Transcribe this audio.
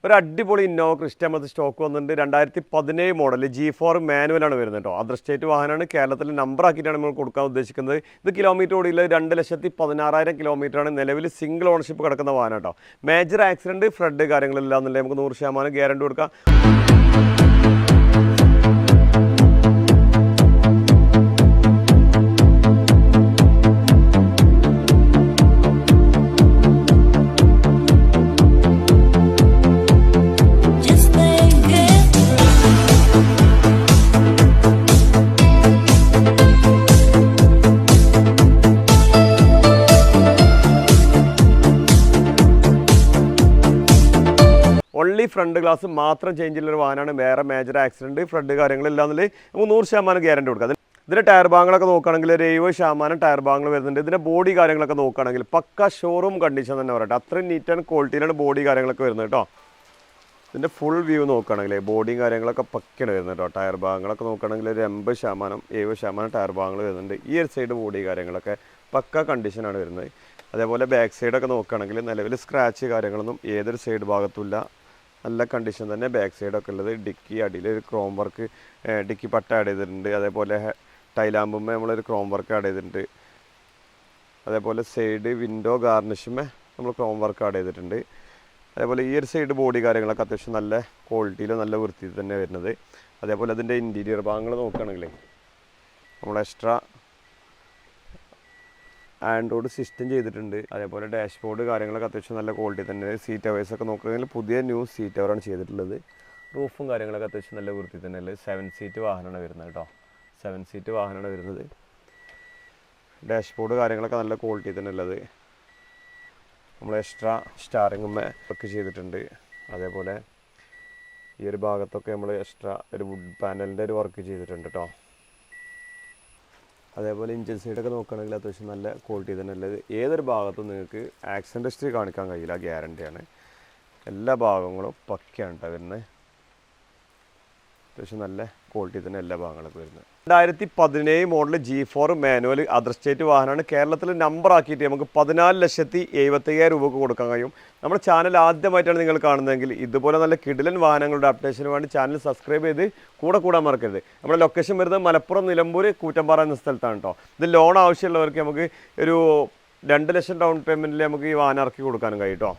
ഒരു അടിപൊളി Innova Crysta നമുക്ക് സ്റ്റോക്ക് വന്നിട്ടുണ്ട്. 2017 മോഡൽ G4 മാനുവലാണ് വരുന്നത് കേട്ടോ. അതർ സ്റ്റേറ്റ് വാഹനമാണ്. കേരളത്തിൽ നമ്പർ ആക്കിയിട്ടാണ് നമ്മൾ കൊടുക്കാൻ ഉദ്ദേശിക്കുന്നത്. ഇത് കിലോമീറ്റർ ഓടിയില്ല 2,16,000 കിലോമീറ്ററാണ്. നിലവിൽ സിംഗിൾ ഓണർഷിപ്പ് കിടക്കുന്ന വാഹനം കേട്ടോ. മേജർ ആക്സിഡൻറ്റ് ഫ്ലഡ് കാര്യങ്ങളില്ല എന്നുണ്ടെങ്കിൽ നമുക്ക് 100% ഗ്യാരണ്ടി കൊടുക്കാം. ഓൺലി ഫ്രണ്ട് ഗ്ലാസ് മാത്രം ചേഞ്ച് ചെയ്യുന്നൊരു വാഹനമാണ്. വേറെ മേജർ ആക്സിഡൻറ്റ് ഫ്ലഡ് കാര്യങ്ങളില്ല എന്നുണ്ടെങ്കിൽ നമുക്ക് 100% ഗ്യാരണ്ടി കൊടുക്കാം. ഇതിൻ്റെ ടയർ ഭാഗങ്ങളൊക്കെ നോക്കുകയാണെങ്കിൽ ഒരു 70% ടയർ ഭാഗങ്ങൾ വരുന്നുണ്ട്. ഇതിൻ്റെ ബോഡി കാര്യങ്ങളൊക്കെ നോക്കുകയാണെങ്കിൽ പക്ക ഷോറൂം കണ്ടീഷൻ തന്നെ പറയട്ടെ. അത്രയും നീറ്റ് ആൻഡ് ക്വാളിറ്റിയിലാണ് ബോഡി കാര്യങ്ങളൊക്കെ വരുന്നത് കേട്ടോ. ഇതിൻ്റെ ഫുൾ വ്യൂ നോക്കുകയാണെങ്കിൽ ബോഡിയും കാര്യങ്ങളൊക്കെ പക്കയാണ് വരുന്നത് കേട്ടോ. ടയർ ഭാഗങ്ങളൊക്കെ നോക്കുകയാണെങ്കിൽ ഒരു 80% 70% ടയർ ഭാഗങ്ങൾ വരുന്നുണ്ട്. ഈ ഒരു സൈഡ് ബോഡി കാര്യങ്ങളൊക്കെ പക്ക കണ്ടീഷനാണ് വരുന്നത്. അതേപോലെ ബാക്ക് സൈഡൊക്കെ നോക്കുകയാണെങ്കിൽ നിലവിൽ സ്ക്രാച്ച് കാര്യങ്ങളൊന്നും ഏതൊരു സൈഡ് ഭാഗത്തുമില്ല. നല്ല കണ്ടീഷൻ തന്നെ ബാക്ക് സൈഡൊക്കെ ഉള്ളത്. ഡിക്കി അടിയിൽ ഒരു ക്രോം വർക്ക് ഡിക്കി പട്ട ആഡ് ചെയ്തിട്ടുണ്ട്. അതേപോലെ ടൈലാമ്പുമ്മേ നമ്മളൊരു ക്രോം വർക്ക് ആഡ് ചെയ്തിട്ടുണ്ട്. അതേപോലെ സൈഡ് വിൻഡോ ഗാർണിഷുമേ നമ്മൾ ക്രോം വർക്ക് ആഡ് ചെയ്തിട്ടുണ്ട്. അതേപോലെ ഈ ഒരു സൈഡ് ബോഡി കാര്യങ്ങളൊക്കെ അത്യാവശ്യം നല്ല ക്വാളിറ്റിയിൽ നല്ല വൃത്തിയിൽ തന്നെ വരുന്നത്. അതേപോലെ അതിൻ്റെ ഇൻറ്റീരിയർ ഭാഗങ്ങൾ നോക്കുകയാണെങ്കിൽ നമ്മൾ എക്സ്ട്രാ ആൻഡ്രോയിഡ് സിസ്റ്റം ചെയ്തിട്ടുണ്ട്. അതേപോലെ ഡാഷ്ബോർഡ് കാര്യങ്ങളൊക്കെ അത്യാവശ്യം നല്ല ക്വാളിറ്റി തന്നെ. സീറ്റ് അവേഴ്സൊക്കെ നോക്കുകയാണെങ്കിൽ പുതിയ ന്യൂ സീറ്റ് അവറാണ് ചെയ്തിട്ടുള്ളത്. റൂഫും കാര്യങ്ങളൊക്കെ അത്യാവശ്യം നല്ല വൃത്തി തന്നെ ഉള്ളത്. 7 സീറ്റ് വാഹനമാണ് വരുന്നത് കേട്ടോ. 7 സീറ്റ് വാഹനമാണ് വരുന്നത്. ഡാഷ്ബോർഡ് കാര്യങ്ങളൊക്കെ നല്ല ക്വാളിറ്റി തന്നെ ഉള്ളത്. നമ്മൾ എക്സ്ട്രാ സ്റ്റാറിങ്ങുമ്മേ വർക്ക് ചെയ്തിട്ടുണ്ട്. അതേപോലെ ഈ ഒരു ഭാഗത്തൊക്കെ നമ്മൾ എക്സ്ട്രാ ഒരു വുഡ് പാനലിൻ്റെ ഒരു വർക്ക് ചെയ്തിട്ടുണ്ട് കേട്ടോ. അതേപോലെ ഇഞ്ചൻ സൈഡൊക്കെ നോക്കുകയാണെങ്കിൽ അത്യാവശ്യം നല്ല ക്വാളിറ്റി തന്നെ ഉള്ളത്. ഏതൊരു ഭാഗത്തും നിങ്ങൾക്ക് ആക്സിഡൻറ്റ് ഹിസ്റ്ററി കാണിക്കാൻ കഴിയില്ല, ഗ്യാരണ്ടിയാണ്. എല്ലാ ഭാഗങ്ങളും പക്കയാണ് കേട്ടോ വരുന്നത്. അത്യാവശ്യം നല്ല ക്വാളിറ്റി തന്നെ എല്ലാ ഭാഗങ്ങളൊക്കെ വരുന്നത്. 2017 model G4 manual other state വാഹനമാണ്. കേരളത്തിൽ നമ്പർ ആക്കിയിട്ട് നമുക്ക് 14,75,000 രൂപക്ക് കൊടുക്കാൻ കഴിയും. നമ്മുടെ ചാനൽ ആദ്യമായിട്ടാണ് നിങ്ങൾ കാണുന്നതെങ്കിൽ ഇതുപോലെ നല്ല കിടിലൻ വാഹനങ്ങളുടെ അപ്ഡേഷന് വേണ്ടി ചാനൽ സബ്സ്ക്രൈബ് ചെയ്ത് കൂടാൻ മറക്കരുത്. നമ്മുടെ ലൊക്കേഷൻ വരുന്നത് മലപ്പുറം നിലമ്പൂർ കൂറ്റമ്പാറ എന്ന സ്ഥലത്താണ് കേട്ടോ. ഇത് ലോൺ ആവശ്യമുള്ളവർക്ക് നമുക്ക് ഒരു 2 ലക്ഷം ഡൗൺ പേയ്മെൻറ്റിൽ നമുക്ക് ഈ വാഹനം ഇറക്കി കൊടുക്കാനും കഴിയും കേട്ടോ.